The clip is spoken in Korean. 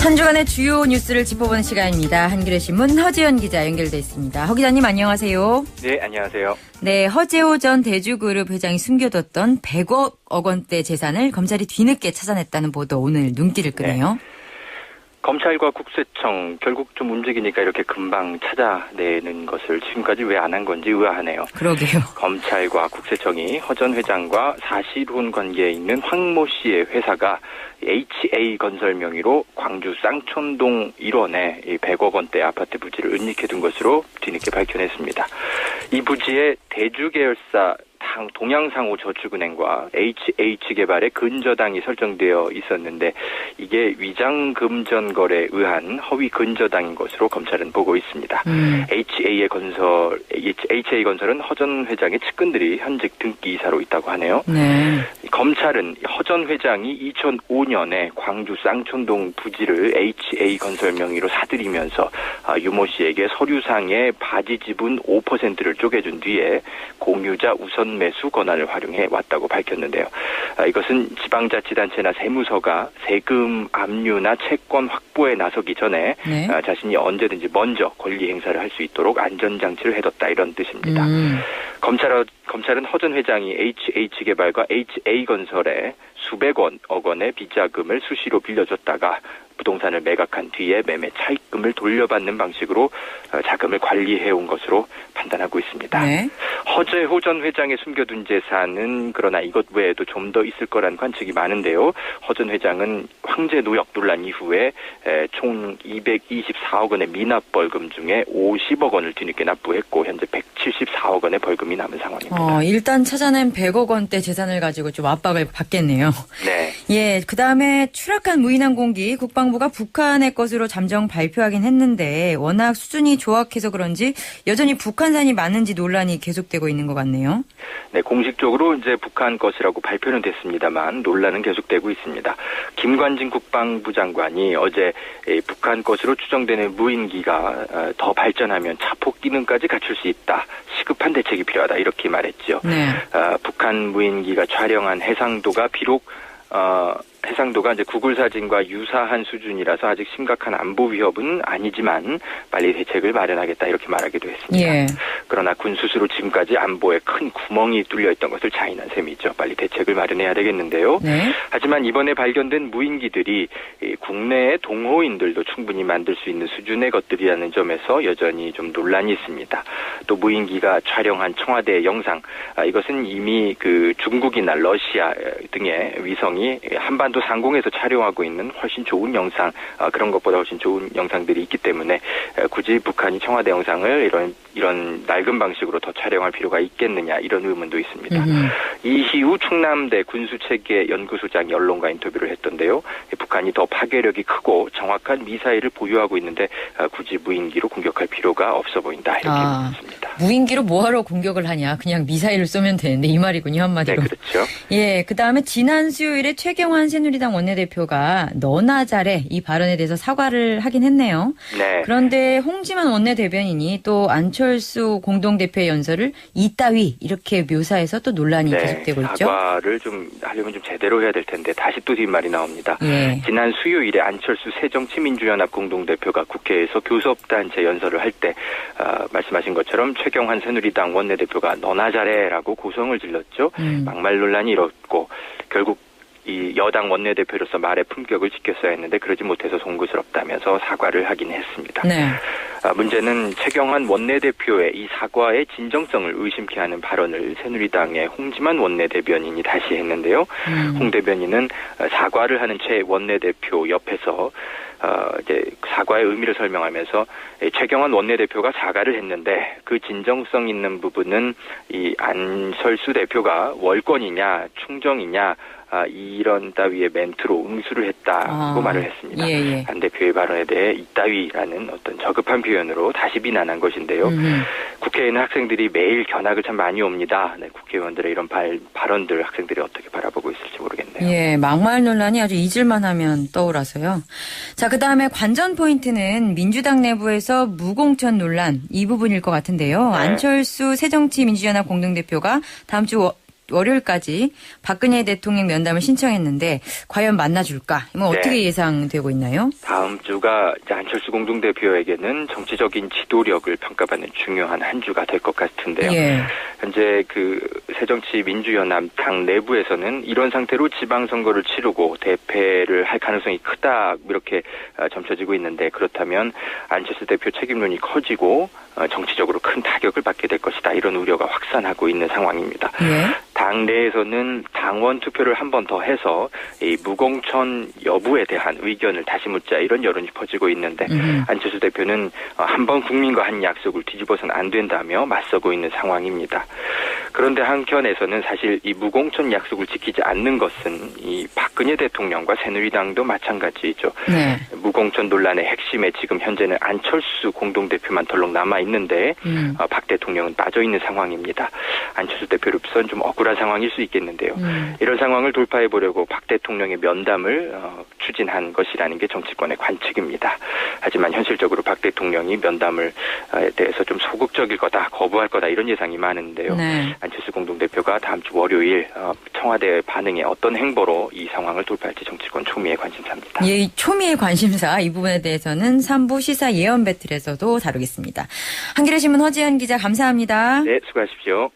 한 주간의 주요 뉴스를 짚어보는 시간입니다. 한겨레 신문 허재연 기자 연결돼 있습니다. 허 기자님 안녕하세요. 네, 안녕하세요. 네, 허재호 전 대주그룹 회장이 숨겨뒀던 100억 원대 재산을 검찰이 뒤늦게 찾아냈다는 보도 오늘 눈길을 끄네요. 네. 검찰과 국세청 결국 좀 움직이니까 이렇게 금방 찾아내는 것을 지금까지 왜 안 한 건지 의아하네요. 그러게요. 검찰과 국세청이 허 전 회장과 사실혼 관계에 있는 황모 씨의 회사가 HA건설 명의로 광주 쌍촌동 1원에 100억 원대 아파트 부지를 은닉해둔 것으로 뒤늦게 밝혀냈습니다. 이 부지에 대주계열사 동양상호 저축은행과 HH개발의 근저당이 설정되어 있었는데 이게 위장금전 거래에 의한 허위 근저당인 것으로 검찰은 보고 있습니다. HA건설은 허 전 회장의 측근들이 현직 등기이사로 있다고 하네요. 네. 검찰은 허 전 회장이 2005년에 광주 쌍촌동 부지를 HA건설 명의로 사들이면서 유모 씨에게 서류상의 바지 지분 5%를 쪼개준 뒤에 공유자 우선 매수 권한을 활용해 왔다고 밝혔는데요. 이것은 지방자치단체나 세무서가 세금 압류나 채권 확보에 나서기 전에 네. 자신이 언제든지 먼저 권리 행사를 할 수 있도록 안전장치를 해뒀다 이런 뜻입니다. 검찰은 허 전 회장이 HH개발과 HA건설에 수백억 원의 비자금을 수시로 빌려줬다가 부동산을 매각한 뒤에 매매 차익금을 돌려받는 방식으로 자금을 관리해온 것으로 판단하고 있습니다. 네. 허재호 전 회장의 숨겨둔 재산은 그러나 이것 외에도 좀 더 있을 거란 관측이 많은데요. 허 전 회장은 황제 노역 논란 이후에 총 224억 원의 미납 벌금 중에 50억 원을 뒤늦게 납부했고 현재 174억 원의 벌금이 남은 상황입니다. 일단 찾아낸 100억 원대 재산을 가지고 좀 압박을 받겠네요. 네. 예, 그다음에 추락한 무인항공기 국방부가 북한의 것으로 잠정 발표하긴 했는데 워낙 수준이 조악해서 그런지 여전히 북한산이 맞는지 논란이 계속되고 있는 것 같네요. 네, 공식적으로 이제 북한 것이라고 발표는 됐습니다만 논란은 계속되고 있습니다. 김관진 국방부 장관이 어제 북한 것으로 추정되는 무인기가 더 발전하면 자폭 기능까지 갖출 수 있다. 시급한 대책이 필요하다. 이렇게 말했죠. 네. 북한 무인기가 촬영한 해상도가 비록 해상도가 이제 구글 사진과 유사한 수준이라서 아직 심각한 안보 위협은 아니지만 빨리 대책을 마련하겠다 이렇게 말하기도 했습니다. 예. 그러나 군 스스로 지금까지 안보에 큰 구멍이 뚫려 있던 것을 자인한 셈이죠. 빨리 대책을 마련해야 되겠는데요. 네. 하지만 이번에 발견된 무인기들이 국내의 동호인들도 충분히 만들 수 있는 수준의 것들이라는 점에서 여전히 좀 논란이 있습니다. 또 무인기가 촬영한 청와대 영상, 이것은 이미 그 중국이나 러시아 등의 위성이 한반도 상공에서 촬영하고 있는 훨씬 좋은 영상, 그런 것보다 훨씬 좋은 영상들이 있기 때문에 굳이 북한이 청와대 영상을 이런 낡은 방식으로 더 촬영할 필요가 있겠느냐 이런 의문도 있습니다. 이희우 충남대 군수체계 연구소장이 언론과 인터뷰를 했던데요. 북한이 더 파괴력이 크고 정확한 미사일을 보유하고 있는데 굳이 무인기로 공격할 필요가 없어 보인다 이렇게 묻습니다. 무인기로 뭐하러 공격을 하냐. 그냥 미사일을 쏘면 되는데 이 말이군요. 한마디로. 네, 그렇죠. 예, 그다음에 지난 수요일에 최경환 새누리당 원내대표가 너나 잘해 이 발언에 대해서 사과를 하긴 했네요. 네. 그런데 홍지만 원내대변인이 또 안철수 공동대표의 연설을 이따위 이렇게 묘사해서 또 논란이 계속되고 있죠. 사과를 좀 하려면 좀 제대로 해야 될 텐데 다시 또 뒷말이 나옵니다. 예. 지난 수요일에 안철수 새정치민주연합 공동대표가 국회에서 교섭단체 연설을 할 때 말씀하신 것처럼 최경환 새누리당 원내대표가 너나 잘해라고 고성을 질렀죠. 막말 논란이 일었고 결국 이 여당 원내대표로서 말의 품격을 지켰어야 했는데 그러지 못해서 송구스럽다면서 사과를 하긴 했습니다. 네. 문제는 최경환 원내대표의 이 사과의 진정성을 의심케 하는 발언을 새누리당의 홍지만 원내대변인이 다시 했는데요. 홍 대변인은 사과를 하는 최 원내대표 옆에서 이제 사과의 의미를 설명하면서 최경환 원내대표가 사과를 했는데 그 진정성 있는 부분은 이 안철수 대표가 월권이냐 충정이냐 이런 따위의 멘트로 응수를 했다고 말을 했습니다. 예. 안 대표의 발언에 대해 이따위라는 어떤 저급한 표현으로 다시 비난한 것인데요. 국회에는 학생들이 매일 견학을 참 많이 옵니다. 네, 국회의원들의 이런 발언들 학생들이 어떻게 바라보고 있을지 모르겠네요. 예, 막말 논란이 아주 잊을만 하면 떠오라서요. 자, 그다음에 관전 포인트는 민주당 내부에서 무공천 논란 이 부분일 것 같은데요. 네. 안철수 새정치민주연합 공동대표가 다음 주 월요일까지 박근혜 대통령 면담을 신청했는데 과연 만나줄까? 뭐 어떻게 네. 예상되고 있나요? 다음 주가 이제 안철수 공동대표에게는 정치적인 지도력을 평가받는 중요한 한 주가 될 것 같은데요. 예. 현재 그 새정치민주연합 당 내부에서는 이런 상태로 지방선거를 치르고 대패를 할 가능성이 크다 이렇게 점쳐지고 있는데, 그렇다면 안철수 대표 책임론이 커지고 정치적으로 큰 타격을 받게 될 것이다, 이런 우려가 확산하고 있는 상황입니다. 예. 당 내에서는 당원 투표를 한 번 더 해서 이 무공천 여부에 대한 의견을 다시 묻자, 이런 여론이 퍼지고 있는데 안철수 대표는 한 번 국민과 한 약속을 뒤집어서는 안 된다며 맞서고 있는 상황입니다. 그런데 한편에서는 사실 이 무공천 약속을 지키지 않는 것은 이 박근혜 대통령과 새누리당도 마찬가지죠. 네. 무공천 논란의 핵심에 지금 현재는 안철수 공동대표만 덜렁 남아있는데 박 대통령은 빠져있는 상황입니다. 안철수 대표로서는 좀 억울한 상황일 수 있겠는데요. 이런 상황을 돌파해보려고 박 대통령의 면담을 추진한 것이라는 게 정치권의 관측입니다. 하지만 현실적으로 박 대통령이 면담을 대해서 좀 소극적일 거다, 거부할 거다, 이런 예상이 많은데요. 네. 안철수 공동대표가 다음 주 월요일 청와대 반응에 어떤 행보로 이 상황을 돌파할지 정치권 초미의 관심사입니다. 예, 이 초미의 관심사 이 부분에 대해서는 3부 시사 예언 배틀에서도 다루겠습니다. 한겨레신문 허지연 기자 감사합니다. 네, 수고하십시오.